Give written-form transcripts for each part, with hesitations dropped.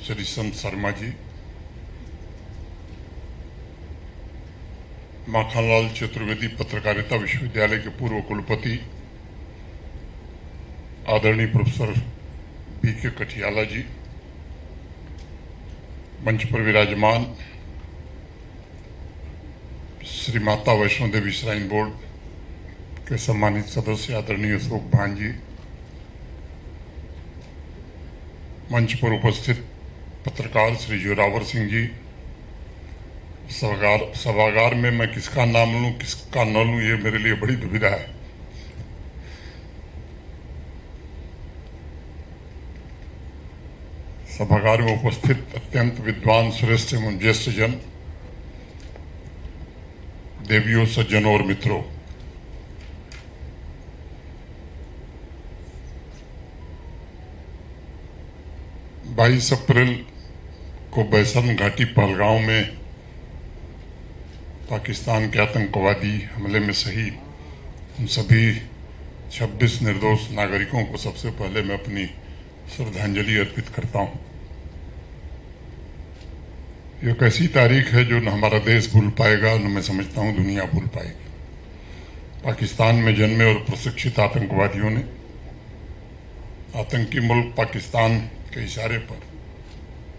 श्री संत शर्मा जी, माखनलाल चतुर्वेदी पत्रकारिता विश्वविद्यालय के पूर्व कुलपति आदरणीय प्रोफेसर बीके कठियाला जी, मंच पर विराजमान श्री माता वैष्णो देवी श्राइन बोर्ड के सम्मानित सदस्य आदरणीय अशोक भान जी, मंच पर उपस्थित पत्रकार श्री जोरावर सिंह जी, सभागार में मैं किसका नाम लूं किसका न लूं ये मेरे लिए बड़ी दुविधा है। सभागार में उपस्थित अत्यंत विद्वान श्रेष्ठ एवं ज्येष्ठ जन, देवियों, सज्जनों और मित्रों, बाईस अप्रैल को बैसन घाटी पहलगांव में पाकिस्तान के आतंकवादी हमले में शहीद उन सभी 26 निर्दोष नागरिकों को सबसे पहले मैं अपनी श्रद्धांजलि अर्पित करता हूं। यह एक ऐसी तारीख है जो न हमारा देश भूल पाएगा, न मैं समझता हूं दुनिया भूल पाएगी। पाकिस्तान में जन्मे और प्रशिक्षित आतंकवादियों ने आतंकी मुल्क पाकिस्तान के इशारे पर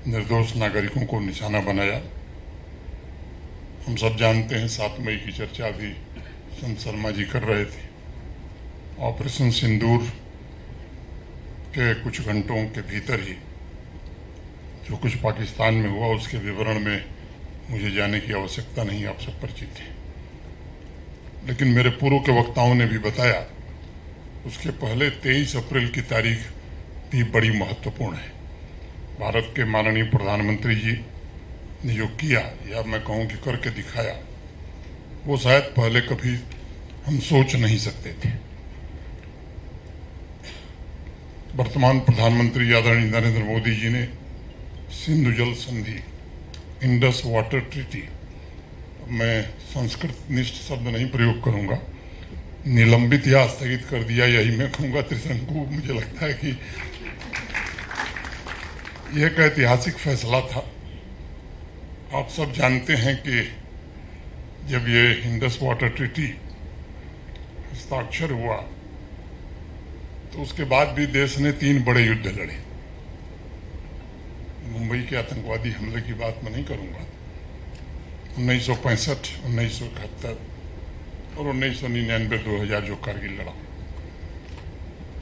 निर्दोष नागरिकों को निशाना बनाया। हम सब जानते हैं 7 मई की चर्चा भी संत शर्मा जी कर रहे थे। ऑपरेशन सिंदूर के कुछ घंटों के भीतर ही जो कुछ पाकिस्तान में हुआ उसके विवरण में मुझे जाने की आवश्यकता नहीं, आप सब परिचित हैं। लेकिन मेरे पूर्व के वक्ताओं ने भी बताया उसके पहले 23 अप्रैल की तारीख भी बड़ी महत्वपूर्ण है। भारत के माननीय प्रधानमंत्री जी ने जो किया, या मैं कहूं कि करके दिखाया, वो शायद पहले कभी हम सोच नहीं सकते थे। वर्तमान प्रधानमंत्री आदरणीय नरेंद्र मोदी जी ने सिंधु जल संधि, इंडस वाटर ट्रीटी, मैं संस्कृत निष्ठ शब्द नहीं प्रयोग करूंगा, निलंबित या स्थगित कर दिया, यही मैं कहूंगा त्रिशंकु। मुझे लगता है कि यह एक ऐतिहासिक फैसला था। आप सब जानते हैं कि जब ये इंडस वाटर ट्रीटी हस्ताक्षर हुआ तो उसके बाद भी देश ने 3 बड़े युद्ध लड़े। मुंबई के आतंकवादी हमले की बात मैं नहीं करूंगा, 1965, 1971 और 1999-2000 जो कारगिल लड़ा।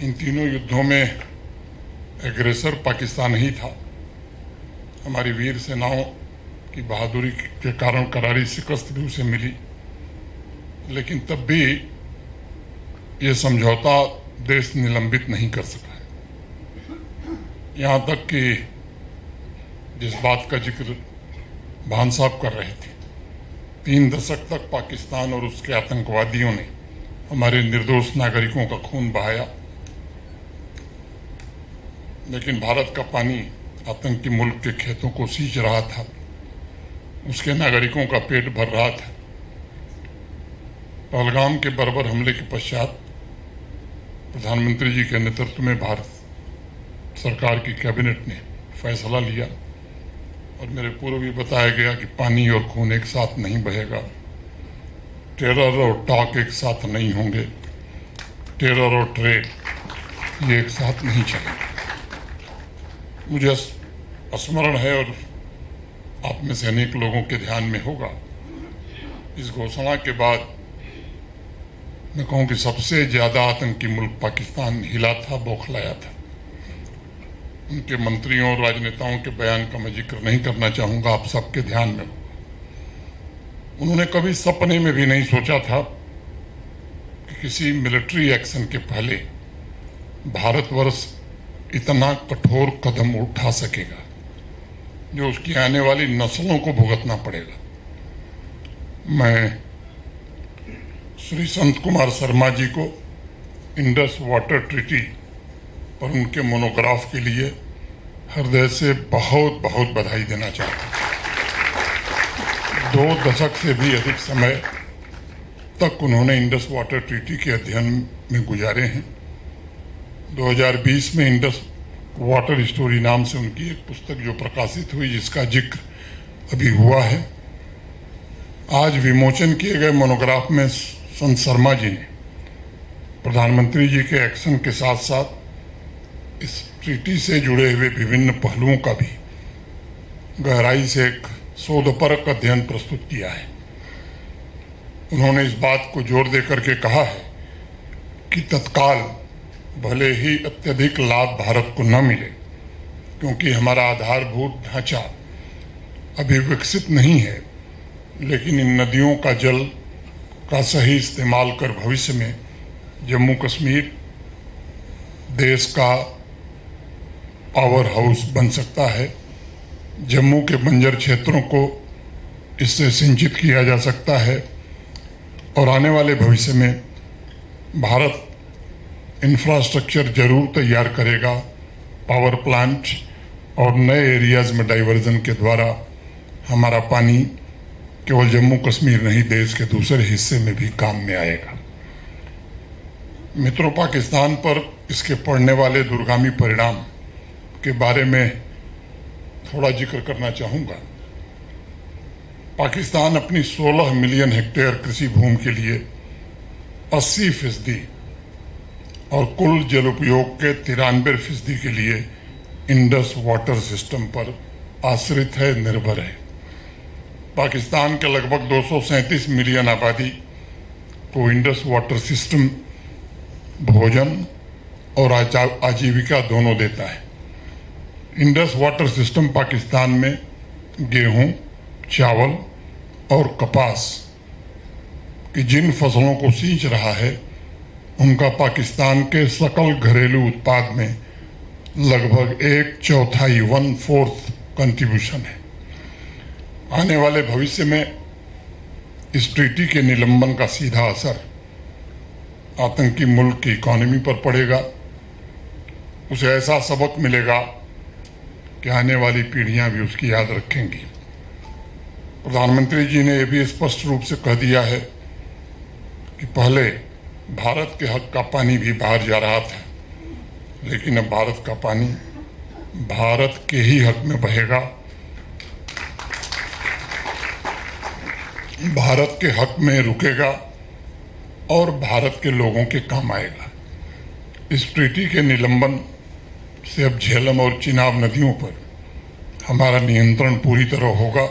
इन तीनों युद्धों में एग्रेसर पाकिस्तान ही था। हमारी वीर सेनाओं की बहादुरी के कारण करारी शिकस्त भी उसे मिली, लेकिन तब भी ये समझौता देश निलंबित नहीं कर सका। यहां तक कि जिस बात का जिक्र भान साहब कर रहे थे, 3 दशक तक पाकिस्तान और उसके आतंकवादियों ने हमारे निर्दोष नागरिकों का खून बहाया, लेकिन भारत का पानी आतंकी मुल्क के खेतों को सींच रहा था, उसके नागरिकों का पेट भर रहा था। पहलगाम के बर्बर हमले के पश्चात प्रधानमंत्री जी के नेतृत्व में भारत सरकार की कैबिनेट ने फैसला लिया और मेरे पूर्व भी बताया गया कि पानी और खून एक साथ नहीं बहेगा, टेरर और टॉक एक साथ नहीं होंगे, टेरर और ट्रेड ये एक साथ नहीं चलेंगे। मुझे स्मरण है और आप में से अनेक लोगों के ध्यान में होगा, इस घोषणा के बाद मैं कहूं कि सबसे ज्यादा आतंकी मुल्क पाकिस्तान हिला था, बौखलाया था। उनके मंत्रियों और राजनेताओं के बयान का मैं जिक्र नहीं करना चाहूंगा, आप सबके ध्यान में होगा। उन्होंने कभी सपने में भी नहीं सोचा था कि किसी मिलिट्री एक्शन के पहले भारतवर्ष इतना कठोर कदम उठा सकेगा जो उसकी आने वाली नस्लों को भुगतना पड़ेगा। मैं श्री संत कुमार शर्मा जी को इंडस वाटर ट्रीटी पर उनके मोनोग्राफ के लिए हृदय से बहुत बहुत बधाई देना चाहता हूं। 2 दशक से भी अधिक समय तक उन्होंने इंडस वाटर ट्रीटी के अध्ययन में गुजारे हैं। 2020 में इंडस वाटर स्टोरी नाम से उनकी एक पुस्तक जो प्रकाशित हुई, जिसका जिक्र अभी हुआ है। आज विमोचन किए गए मोनोग्राफ में संत शर्मा जी ने प्रधानमंत्री जी के एक्शन के साथ साथ इस ट्रीटी से जुड़े हुए विभिन्न पहलुओं का भी गहराई से एक शोधपरक अध्ययन प्रस्तुत किया है। उन्होंने इस बात को जोर देकर के कहा है कि तत्काल भले ही अत्यधिक लाभ भारत को न मिले, क्योंकि हमारा आधारभूत ढांचा अभी विकसित नहीं है, लेकिन इन नदियों का जल का सही इस्तेमाल कर भविष्य में जम्मू कश्मीर देश का पावर हाउस बन सकता है। जम्मू के बंजर क्षेत्रों को इससे सिंचित किया जा सकता है और आने वाले भविष्य में भारत इंफ्रास्ट्रक्चर जरूर तैयार करेगा, पावर प्लांट और नए एरियाज में डाइवर्जन के द्वारा हमारा पानी केवल जम्मू कश्मीर नहीं, देश के दूसरे हिस्से में भी काम में आएगा। मित्रों, पाकिस्तान पर इसके पड़ने वाले दूरगामी परिणाम के बारे में थोड़ा जिक्र करना चाहूँगा। पाकिस्तान अपनी 16 मिलियन हेक्टेयर कृषि भूमि के लिए 80% और कुल जल उपयोग के 93% के लिए इंडस वाटर सिस्टम पर आश्रित है, निर्भर है। पाकिस्तान के लगभग 237 मिलियन आबादी को इंडस वाटर सिस्टम भोजन और आजीविका दोनों देता है। इंडस वाटर सिस्टम पाकिस्तान में गेहूं, चावल और कपास की जिन फसलों को सींच रहा है, उनका पाकिस्तान के सकल घरेलू उत्पाद में लगभग 1/4 1/4 कंट्रीब्यूशन है। आने वाले भविष्य में इस ट्रीटी के निलंबन का सीधा असर आतंकी मुल्क की इकोनॉमी पर पड़ेगा। उसे ऐसा सबक मिलेगा कि आने वाली पीढ़ियां भी उसकी याद रखेंगी। प्रधानमंत्री जी ने यह भी स्पष्ट रूप से कह दिया है कि पहले भारत के हक का पानी भी बाहर जा रहा था, लेकिन अब भारत का पानी भारत के ही हक में बहेगा, भारत के हक में रुकेगा और भारत के लोगों के काम आएगा। इस ट्रीटी के निलंबन से अब झेलम और चिनाब नदियों पर हमारा नियंत्रण पूरी तरह होगा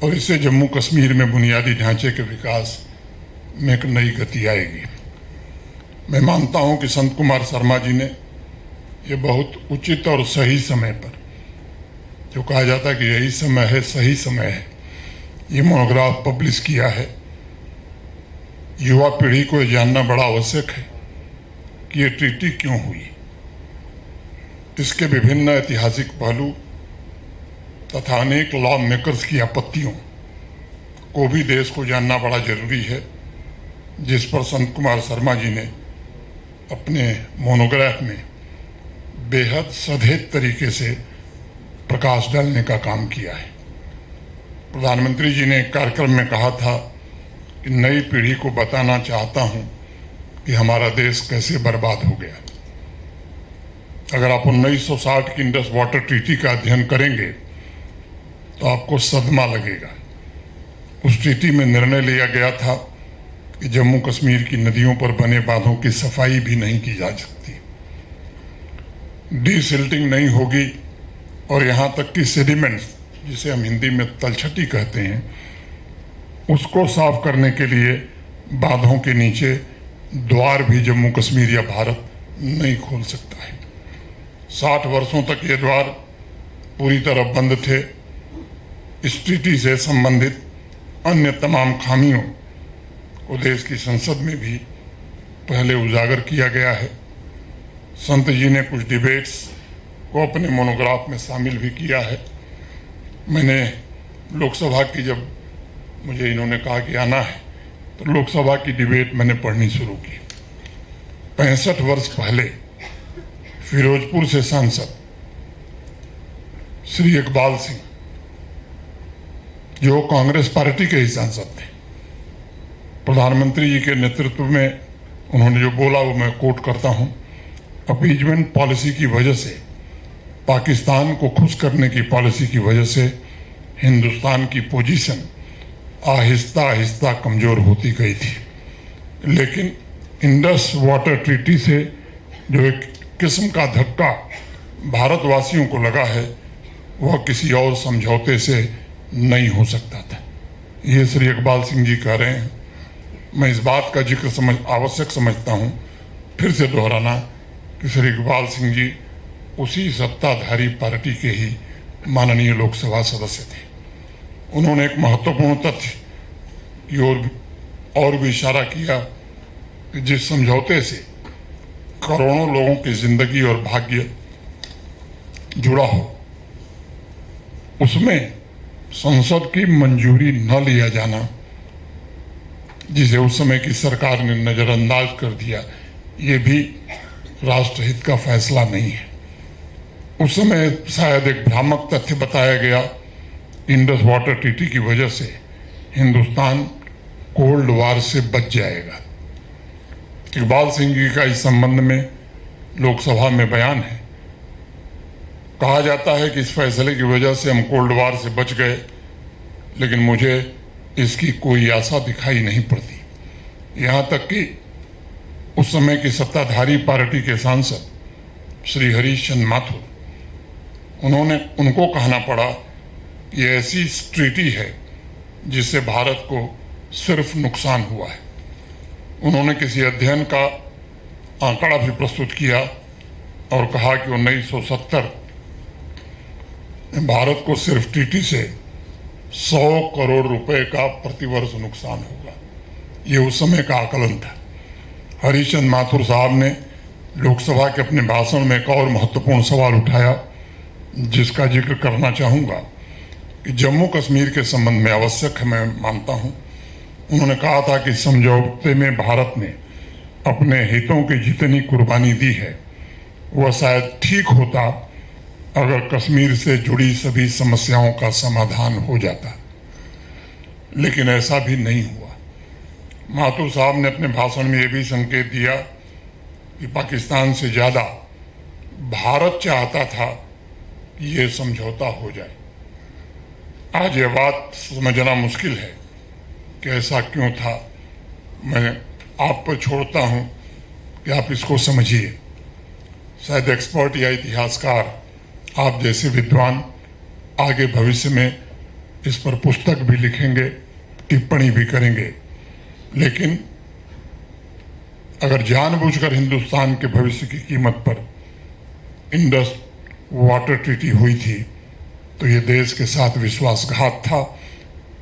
और इससे जम्मू कश्मीर में बुनियादी ढांचे के विकास में एक नई गति आएगी। मैं मानता हूं कि संत कुमार शर्मा जी ने ये बहुत उचित और सही समय पर, जो कहा जाता है कि यही समय है, सही समय है, ये मोनोग्राफ पब्लिश किया है। युवा पीढ़ी को यह जानना बड़ा आवश्यक है कि ये ट्रीटी क्यों हुई, इसके विभिन्न ऐतिहासिक पहलू तथा अनेक लॉ मेकर्स की आपत्तियों को भी देश को जानना बड़ा जरूरी है, जिस पर संत कुमार शर्मा जी ने अपने मोनोग्राफ में बेहद सधेत तरीके से प्रकाश डालने का काम किया है। प्रधानमंत्री जी ने एक कार्यक्रम में कहा था कि नई पीढ़ी को बताना चाहता हूं कि हमारा देश कैसे बर्बाद हो गया। अगर आप 1960 की इंडस वाटर ट्रीटी का अध्ययन करेंगे तो आपको सदमा लगेगा। उस ट्रीटी में निर्णय लिया गया था कि जम्मू कश्मीर की नदियों पर बने बांधों की सफाई भी नहीं की जा सकती, डीसिल्टिंग नहीं होगी और यहाँ तक कि सेडिमेंट्स, जिसे हम हिंदी में तलछटी कहते हैं, उसको साफ करने के लिए बांधों के नीचे द्वार भी जम्मू कश्मीर या भारत नहीं खोल सकता है। 60 वर्षों तक ये द्वार पूरी तरह बंद थे। इस ट्रीटी से संबंधित अन्य तमाम खामियों को देश की संसद में भी पहले उजागर किया गया है। संत जी ने कुछ डिबेट्स को अपने मोनोग्राफ में शामिल भी किया है। मैंने लोकसभा की, जब मुझे इन्होंने कहा कि आना है, तो लोकसभा की डिबेट मैंने पढ़नी शुरू की। 65 वर्ष पहले फिरोजपुर से सांसद श्री इकबाल सिंह, जो कांग्रेस पार्टी के ही सांसद थे, प्रधानमंत्री जी के नेतृत्व में उन्होंने जो बोला वो मैं कोट करता हूं अपीजमेंट पॉलिसी की वजह से, पाकिस्तान को खुश करने की पॉलिसी की वजह से हिंदुस्तान की पोजीशन आहिस्ता आहिस्ता कमज़ोर होती गई थी। लेकिन इंडस वाटर ट्रीटी से जो एक किस्म का धक्का भारतवासियों को लगा है, वह किसी और समझौते से नहीं हो सकता था। ये श्री इकबाल सिंह जी कह रहे हैं। मैं इस बात का जिक्र आवश्यक समझता हूँ फिर से दोहराना कि श्री इकबाल सिंह जी उसी सत्ताधारी पार्टी के ही माननीय लोकसभा सदस्य थे। उन्होंने एक महत्वपूर्ण तथ्य की ओर और भी इशारा किया कि जिस समझौते से करोड़ों लोगों की जिंदगी और भाग्य जुड़ा हो, उसमें संसद की मंजूरी न लिया जाना, जिसे उस समय की सरकार ने नजरअंदाज कर दिया, ये भी राष्ट्रहित का फैसला नहीं है। उस समय शायद एक भ्रामक तथ्य बताया गया, इंडस वाटर ट्रीटी की वजह से हिंदुस्तान कोल्ड वार से बच जाएगा। इकबाल सिंह जी का इस संबंध में लोकसभा में बयान है। कहा जाता है कि इस फैसले की वजह से हम कोल्ड वार से बच गए, लेकिन मुझे इसकी कोई आशा दिखाई नहीं पड़ती। यहाँ तक कि उस समय की सत्ताधारी पार्टी के सांसद श्री हरीश चंद्र माथुर, उनको कहना पड़ा ये ऐसी ट्रीटी है जिससे भारत को सिर्फ नुकसान हुआ है। उन्होंने किसी अध्ययन का आंकड़ा भी प्रस्तुत किया और कहा कि 1970 भारत को सिर्फ ट्रीटी से 100 करोड़ रुपए का प्रतिवर्ष नुकसान होगा। ये उस समय का आकलन था। हरीशचंद्र माथुर साहब ने लोकसभा के अपने भाषण में एक और महत्वपूर्ण सवाल उठाया, जिसका जिक्र करना चाहूँगा कि जम्मू कश्मीर के संबंध में आवश्यक है, मैं मानता हूँ। उन्होंने कहा था कि समझौते में भारत ने अपने हितों की जितनी कुर्बानी दी है, वह शायद ठीक होता अगर कश्मीर से जुड़ी सभी समस्याओं का समाधान हो जाता, लेकिन ऐसा भी नहीं हुआ। माथुर साहब ने अपने भाषण में यह भी संकेत दिया कि पाकिस्तान से ज़्यादा भारत चाहता था कि ये समझौता हो जाए। आज ये बात समझना मुश्किल है कि ऐसा क्यों था। मैं आप पर छोड़ता हूँ कि आप इसको समझिए। शायद एक्सपर्ट या इतिहासकार, आप जैसे विद्वान आगे भविष्य में इस पर पुस्तक भी लिखेंगे, टिप्पणी भी करेंगे। लेकिन अगर जानबूझकर हिंदुस्तान के भविष्य की कीमत पर इंडस वाटर ट्रीटी हुई थी, तो ये देश के साथ विश्वासघात था,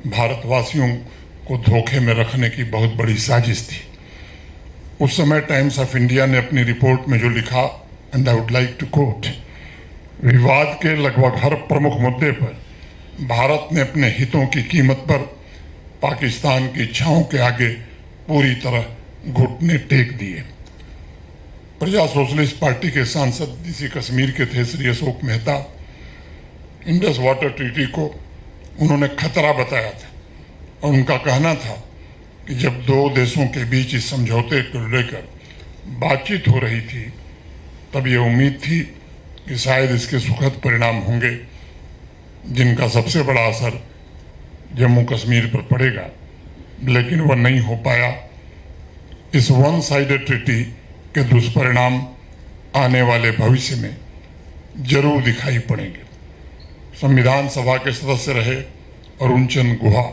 भारतवासियों को धोखे में रखने की बहुत बड़ी साजिश थी। उस समय टाइम्स ऑफ इंडिया ने अपनी रिपोर्ट में जो लिखा, and I would like to quote, विवाद के लगभग हर प्रमुख मुद्दे पर भारत ने अपने हितों की कीमत पर पाकिस्तान की इच्छाओं के आगे पूरी तरह घुटने टेक दिए। प्रजा सोशलिस्ट पार्टी के सांसद डीसी कश्मीर के थे Shri Ashok Mehta. Indus water treaty को उन्होंने खतरा बताया था और उनका कहना था कि जब दो देशों के बीच इस समझौते को लेकर बातचीत हो रही थी, तब ये उम्मीद थी कि शायद इसके सुखद परिणाम होंगे, जिनका सबसे बड़ा असर जम्मू कश्मीर पर पड़ेगा, लेकिन वह नहीं हो पाया। इस वन साइडेड ट्रीटी के दुष्परिणाम आने वाले भविष्य में जरूर दिखाई पड़ेंगे। संविधान सभा के सदस्य रहे अरुण चंद्र गुहा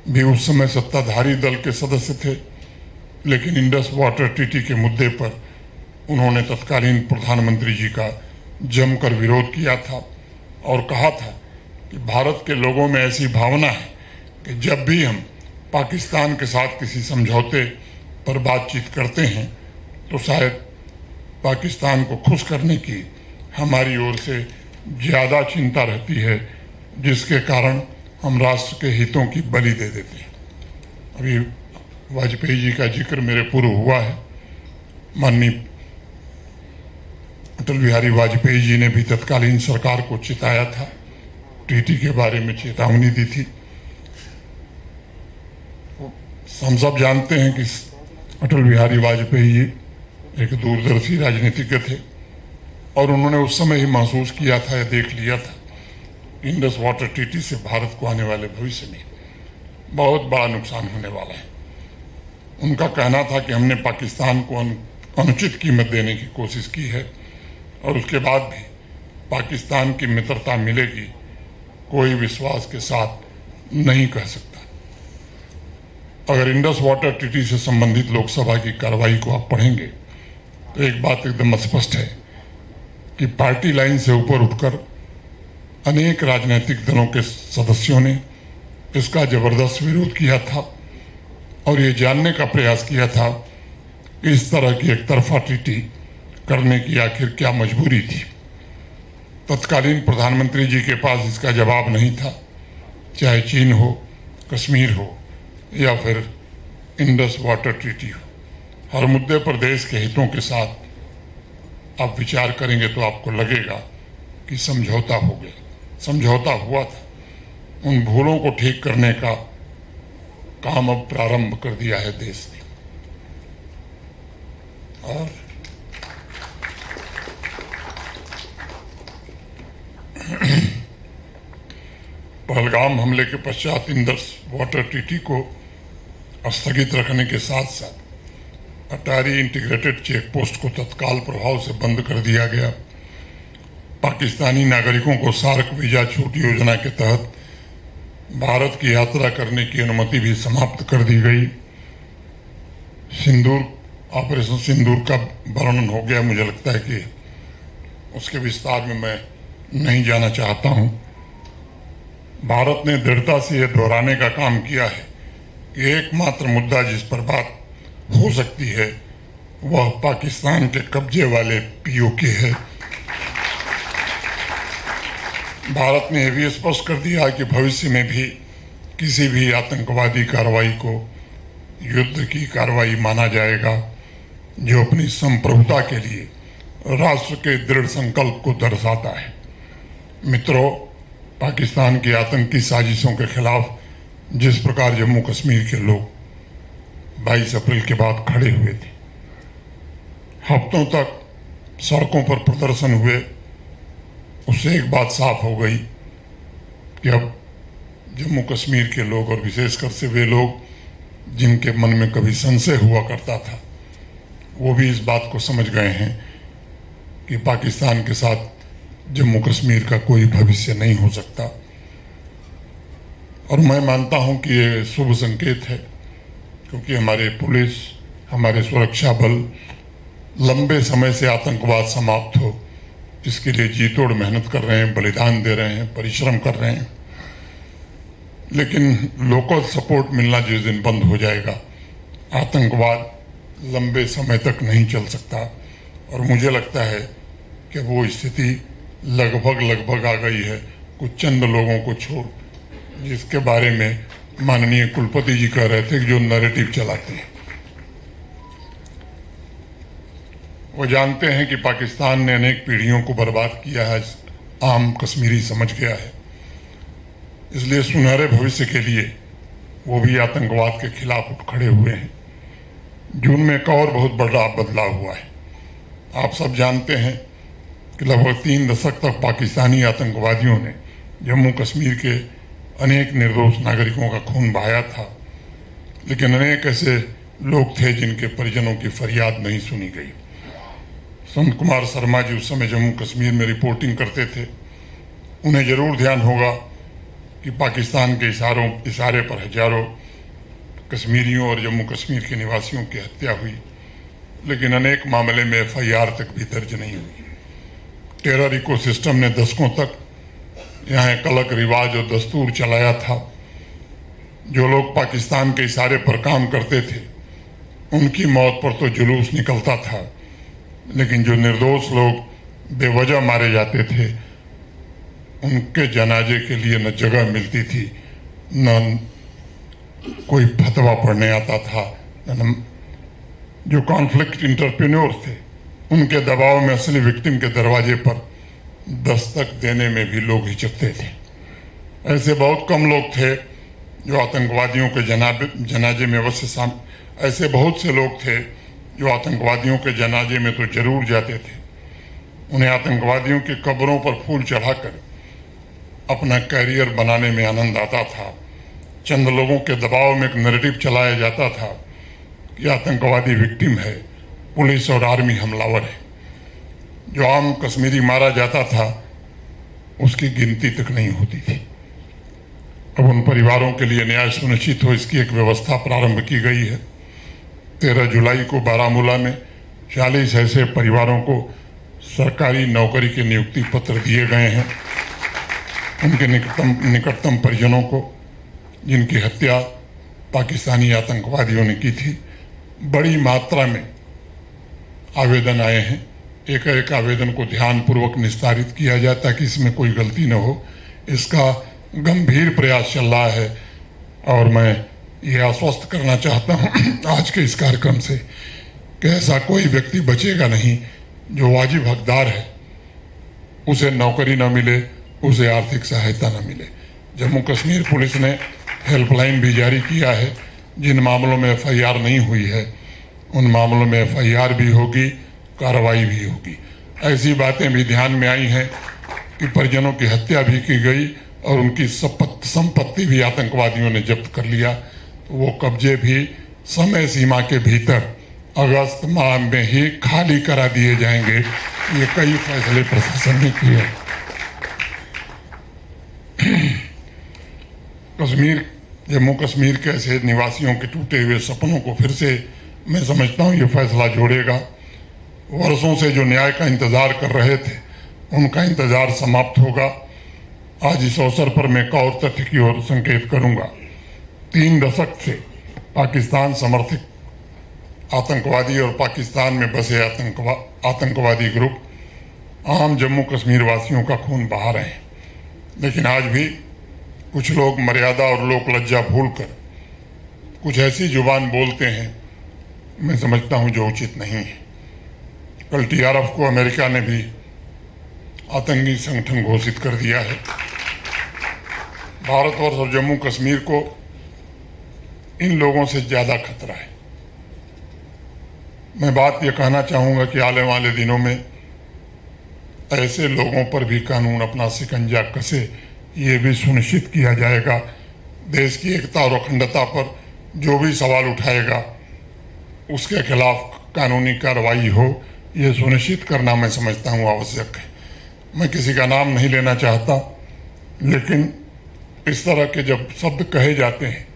भी उस समय सत्ताधारी दल के सदस्य थे, लेकिन इंडस वाटर ट्रीटी के मुद्दे पर उन्होंने तत्कालीन प्रधानमंत्री जी का जमकर विरोध किया था और कहा था कि भारत के लोगों में ऐसी भावना है कि जब भी हम पाकिस्तान के साथ किसी समझौते पर बातचीत करते हैं, तो शायद पाकिस्तान को खुश करने की हमारी ओर से ज़्यादा चिंता रहती है, जिसके कारण हम राष्ट्र के हितों की बलि दे देते हैं। अभी वाजपेयी जी का जिक्र मेरे पूर्व हुआ है। माननीय अटल बिहारी वाजपेयी जी ने भी तत्कालीन सरकार को चिताया था, ट्रीटी के बारे में चेतावनी दी थी। हम सब जानते हैं कि अटल बिहारी वाजपेयी जी एक दूरदर्शी राजनीतिज्ञ थे और उन्होंने उस समय ही महसूस किया था या देख लिया था इंडस वाटर ट्रीटी से भारत को आने वाले भविष्य में बहुत बड़ा नुकसान होने वाला है। उनका कहना था कि हमने पाकिस्तान को अनुचित कीमत देने की कोशिश की है और उसके बाद भी पाकिस्तान की मित्रता मिलेगी कोई विश्वास के साथ नहीं कह सकता। अगर इंडस वाटर ट्रीटी से संबंधित लोकसभा की कार्रवाई को आप पढ़ेंगे तो एक बात एकदम स्पष्ट है कि पार्टी लाइन से ऊपर उठकर अनेक राजनीतिक दलों के सदस्यों ने इसका जबरदस्त विरोध किया था और ये जानने का प्रयास किया था कि इस तरह की एक तरफा ट्रीटी करने की आखिर क्या मजबूरी थी। तत्कालीन प्रधानमंत्री जी के पास इसका जवाब नहीं था, चाहे चीन हो, कश्मीर हो या फिर इंडस वाटर ट्रीटी हो। हर मुद्दे पर देश के हितों के साथ आप विचार करेंगे तो आपको लगेगा कि समझौता हो गया, समझौता हुआ था। उन भूलों को ठीक करने का काम अब प्रारंभ कर दिया है देश ने। और पहलगाम हमले के पश्चात इंडस वाटर ट्रीटी को स्थगित रखने के साथ साथ अटारी इंटीग्रेटेड चेक पोस्ट को तत्काल प्रभाव से बंद कर दिया गया। पाकिस्तानी नागरिकों को सार्क वीजा छूट योजना के तहत भारत की यात्रा करने की अनुमति भी समाप्त कर दी गई। ऑपरेशन सिंदूर का वर्णन हो गया, मुझे लगता है कि उसके विस्तार में मैं नहीं जाना चाहता हूं। भारत ने दृढ़ता से यह दोहराने का काम किया है कि एकमात्र मुद्दा जिस पर बात हो सकती है वह पाकिस्तान के कब्जे वाले पीओके है। भारत ने यह भी स्पष्ट कर दिया कि भविष्य में भी किसी भी आतंकवादी कार्रवाई को युद्ध की कार्रवाई माना जाएगा जो अपनी संप्रभुता के लिए राष्ट्र के दृढ़ संकल्प को दर्शाता है। मित्रों, पाकिस्तान की आतंकी साजिशों के खिलाफ जिस प्रकार जम्मू कश्मीर के लोग 22 अप्रैल के बाद खड़े हुए थे, हफ्तों तक सड़कों पर प्रदर्शन हुए, उससे एक बात साफ हो गई कि अब जम्मू कश्मीर के लोग और विशेषकर से वे लोग जिनके मन में कभी संशय हुआ करता था, वो भी इस बात को समझ गए हैं कि पाकिस्तान के साथ जम्मू कश्मीर का कोई भविष्य नहीं हो सकता। और मैं मानता हूं कि ये शुभ संकेत है, क्योंकि हमारे पुलिस, हमारे सुरक्षा बल लंबे समय से आतंकवाद समाप्त हो इसके लिए जी तोड़ मेहनत कर रहे हैं, बलिदान दे रहे हैं, परिश्रम कर रहे हैं। लेकिन लोकल सपोर्ट मिलना जिस दिन बंद हो जाएगा, आतंकवाद लंबे समय तक नहीं चल सकता। और मुझे लगता है कि वो स्थिति लगभग आ गई है, कुछ चंद लोगों को छोड़, जिसके बारे में माननीय कुलपति जी कह रहे थे कि जो नैरेटिव चलाते हैं। वो जानते हैं कि पाकिस्तान ने अनेक पीढ़ियों को बर्बाद किया है, आम कश्मीरी समझ गया है। इसलिए सुनहरे भविष्य के लिए वो भी आतंकवाद के खिलाफ उठ खड़े हुए हैं। जून में एक और बहुत बड़ा बदलाव हुआ है। आप सब जानते हैं कि लगभग 3 दशक तक पाकिस्तानी आतंकवादियों ने जम्मू कश्मीर के अनेक निर्दोष नागरिकों का खून बहाया था, लेकिन अनेक ऐसे लोग थे जिनके परिजनों की फरियाद नहीं सुनी गई। संत कुमार शर्मा जी उस समय जम्मू कश्मीर में रिपोर्टिंग करते थे। उन्हें जरूर ध्यान होगा कि पाकिस्तान के इशारे पर हजारों कश्मीरियों और जम्मू कश्मीर के निवासियों की हत्या हुई, लेकिन अनेक मामले में FIR तक भी दर्ज नहीं हुई। टेरर इकोसिस्टम ने दशकों तक यहाँ एक अलग रिवाज और दस्तूर चलाया था। जो लोग पाकिस्तान के इशारे पर काम करते थे उनकी मौत पर तो जुलूस निकलता था, लेकिन जो निर्दोष लोग बेवजह मारे जाते थे उनके जनाजे के लिए न जगह मिलती थी, न कोई फतवा पढ़ने आता था, न जो कॉन्फ्लिक्ट इंटरप्रेन्योर थे उनके दबाव में असली विक्टिम के दरवाजे पर दस्तक देने में भी लोग हिचकते थे। ऐसे बहुत कम लोग थे जो आतंकवादियों के जनाजे में अवश्य ऐसे बहुत से लोग थे जो आतंकवादियों के जनाजे में तो जरूर जाते थे, उन्हें आतंकवादियों की कब्रों पर फूल चढ़ाकर अपना कैरियर बनाने में आनंद आता था। चंद लोगों के दबाव में एक नैरेटिव चलाया जाता था कि आतंकवादी विक्टिम है, पुलिस और आर्मी हमलावर है। जो आम कश्मीरी मारा जाता था उसकी गिनती तक नहीं होती थी। अब उन परिवारों के लिए न्याय सुनिश्चित हो, इसकी एक व्यवस्था प्रारंभ की गई है। 13 जुलाई को बारामूला में 40 ऐसे परिवारों को सरकारी नौकरी के नियुक्ति पत्र दिए गए हैं। उनके निकटतम परिजनों को, जिनकी हत्या पाकिस्तानी आतंकवादियों ने की थी। बड़ी मात्रा में आवेदन आए हैं। एक एक आवेदन को ध्यानपूर्वक निस्तारित किया जाए ताकि इसमें कोई गलती न हो। इसका गंभीर प्रयास चल रहा है और मैं ये आश्वस्त करना चाहता हूँ आज के इस कार्यक्रम से कि ऐसा कोई व्यक्ति बचेगा नहीं जो वाजिब हकदार है उसे नौकरी न मिले, उसे आर्थिक सहायता न मिले। जम्मू कश्मीर पुलिस ने हेल्पलाइन भी जारी किया है। जिन मामलों में FIR नहीं हुई है उन मामलों में FIR भी होगी, कार्रवाई भी होगी। ऐसी बातें भी ध्यान में आई हैं कि परिजनों की हत्या भी की गई और उनकी संपत्ति भी आतंकवादियों ने जब्त कर लिया। तो वो कब्जे भी समय सीमा के भीतर अगस्त माह में ही खाली करा दिए जाएंगे। ये कई फैसले प्रशासन ने किए। जम्मू कश्मीर के ऐसे निवासियों के टूटे हुए सपनों को फिर से मैं समझता हूँ ये फैसला जोड़ेगा। वर्षों से जो न्याय का इंतजार कर रहे थे उनका इंतजार समाप्त होगा। आज इस अवसर पर मैं एक और तथ्य की ओर संकेत करूंगा। 3 दशक से पाकिस्तान समर्थित आतंकवादी और पाकिस्तान में बसे आतंकवादी ग्रुप आम जम्मू कश्मीर वासियों का खून बहा रहे हैं। लेकिन आज भी कुछ लोग मर्यादा और लोक लज्जा भूलकर कुछ ऐसी जुबान बोलते हैं, मैं समझता हूं जो उचित नहीं है। कल TRF को अमेरिका ने भी आतंकी संगठन घोषित कर दिया है। भारतवर्ष और जम्मू कश्मीर को इन लोगों से ज्यादा खतरा है। मैं बात यह कहना चाहूंगा कि आने वाले दिनों में ऐसे लोगों पर भी कानून अपना शिकंजा कसे, ये भी सुनिश्चित किया जाएगा। देश की एकता और अखंडता पर जो भी सवाल उठाएगा उसके खिलाफ कानूनी कार्रवाई हो, ये सुनिश्चित करना मैं समझता हूँ आवश्यक है। मैं किसी का नाम नहीं लेना चाहता, लेकिन इस तरह के जब शब्द कहे जाते हैं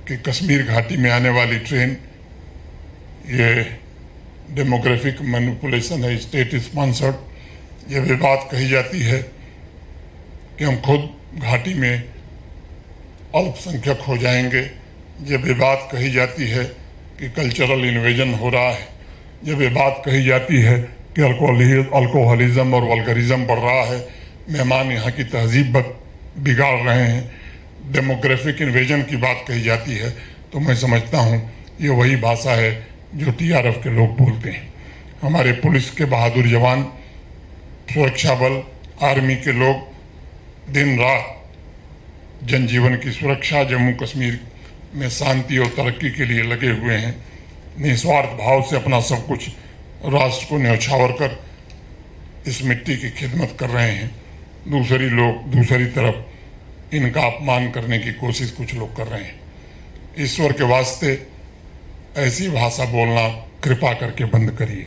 कि कश्मीर घाटी में आने वाली ट्रेन ये डेमोग्राफिक मैनिपुलेशन है, स्टेट स्पॉन्सर्ड, ये भी बात कही जाती है कि हम खुद घाटी में अल्पसंख्यक हो जाएंगे। ये भी बात कही जाती है कि कल्चरल इन्वेजन हो रहा है। ये भी बात कही जाती है कि अल्कोहलिज्म और वल्गरिज्म बढ़ रहा है, मेहमान यहाँ की तहजीब बिगाड़ रहे हैं, डेमोग्राफिक इन्वेजन की बात कही जाती है। तो मैं समझता हूँ ये वही भाषा है जो TRF के लोग बोलते हैं। हमारे पुलिस के बहादुर जवान, सुरक्षा बल, आर्मी के लोग दिन रात जनजीवन की सुरक्षा, जम्मू कश्मीर में शांति और तरक्की के लिए लगे हुए हैं। निस्वार्थ भाव से अपना सब कुछ राष्ट्र को न्यौछावर कर इस मिट्टी की खिदमत कर रहे हैं। दूसरी तरफ इनका अपमान करने की कोशिश कुछ लोग कर रहे हैं। ईश्वर के वास्ते ऐसी भाषा बोलना कृपा करके बंद करिए।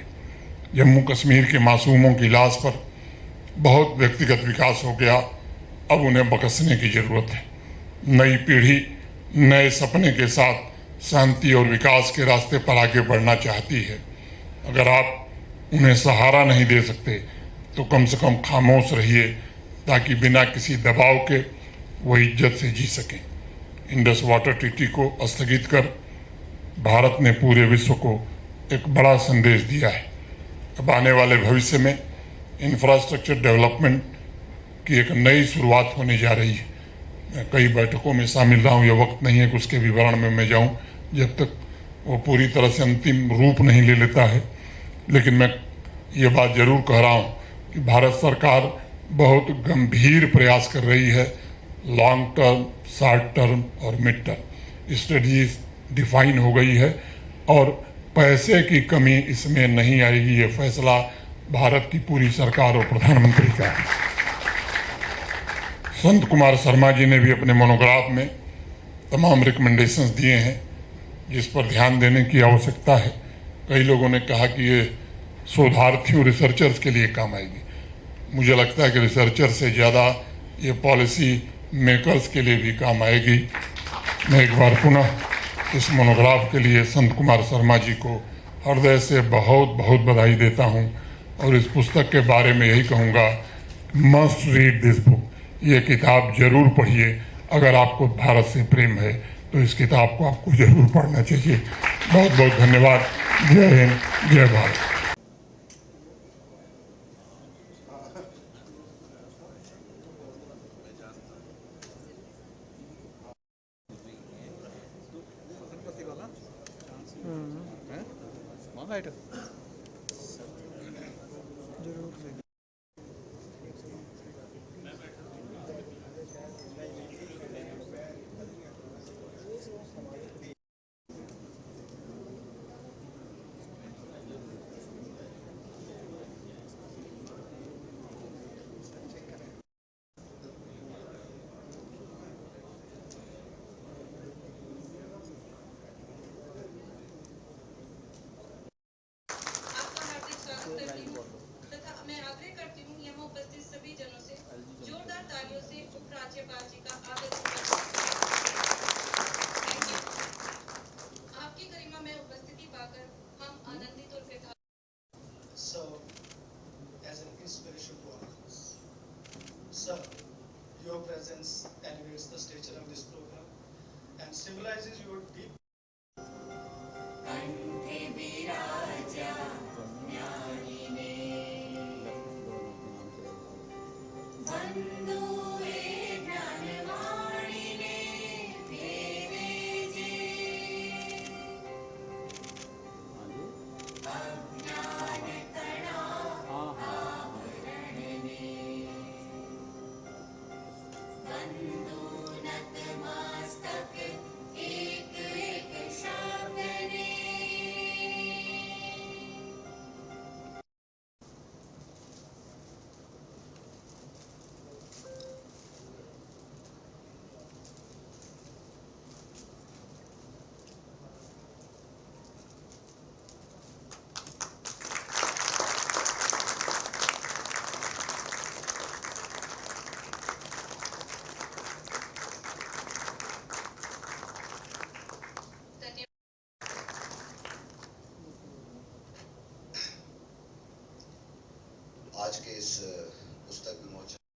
जम्मू कश्मीर के मासूमों की लाश पर बहुत व्यक्तिगत विकास हो गया, अब उन्हें बख्शने की जरूरत है। नई पीढ़ी नए सपने के साथ शांति और विकास के रास्ते पर आगे बढ़ना चाहती है। अगर आप उन्हें सहारा नहीं दे सकते तो कम से कम खामोश रहिए ताकि बिना किसी दबाव के वो इज्जत से जी सकें। इंडस वाटर ट्रीटी को स्थगित कर भारत ने पूरे विश्व को एक बड़ा संदेश दिया है। अब आने वाले भविष्य में इंफ्रास्ट्रक्चर डेवलपमेंट की एक नई शुरुआत होने जा रही है। मैं कई बैठकों में शामिल रहा हूँ, यह वक्त नहीं है कि उसके विवरण में मैं जाऊँ जब तक वो पूरी तरह से अंतिम रूप नहीं ले लेता है। लेकिन मैं ये बात जरूर कह रहा हूँ कि भारत सरकार बहुत गंभीर प्रयास कर रही है। लॉन्ग टर्म, शॉर्ट टर्म और मिड टर्म स्ट्रेटजी डिफाइन हो गई है और पैसे की कमी इसमें नहीं आएगी। ये फैसला भारत की पूरी सरकार और प्रधानमंत्री का है। संत कुमार शर्मा जी ने भी अपने मोनोग्राफ में तमाम रिकमेंडेशंस दिए हैं जिस पर ध्यान देने की आवश्यकता है। कई लोगों ने कहा कि ये शोधार्थियों रिसर्चर्स के लिए काम आएगी। मुझे लगता है कि रिसर्चर से ज़्यादा ये पॉलिसी मेकर्स के लिए भी काम आएगी। मैं एक बार पुनः इस मोनोग्राफ के लिए संत कुमार शर्मा जी को हृदय से बहुत बहुत बधाई देता हूँ और इस पुस्तक के बारे में यही कहूँगा, मस्ट रीड दिस बुक। ये किताब जरूर पढ़िए। अगर आपको भारत से प्रेम है तो इस किताब को आपको जरूर पढ़ना चाहिए। बहुत बहुत धन्यवाद। जय हिंद, जय भारत। तथा मैं आग्रह करती हूँ यहाँ उपस्थित सभी जनों से जोरदार तालियों से उपराज्यपाल जी का आदर आपकी गरिमा में उपस्थिति पाकर हम आनंदित और कृतज्ञ। So, as an inspiration to all of us, sir, your presence elevates the stature of this program and symbolizes your deep आज के इस पुस्तक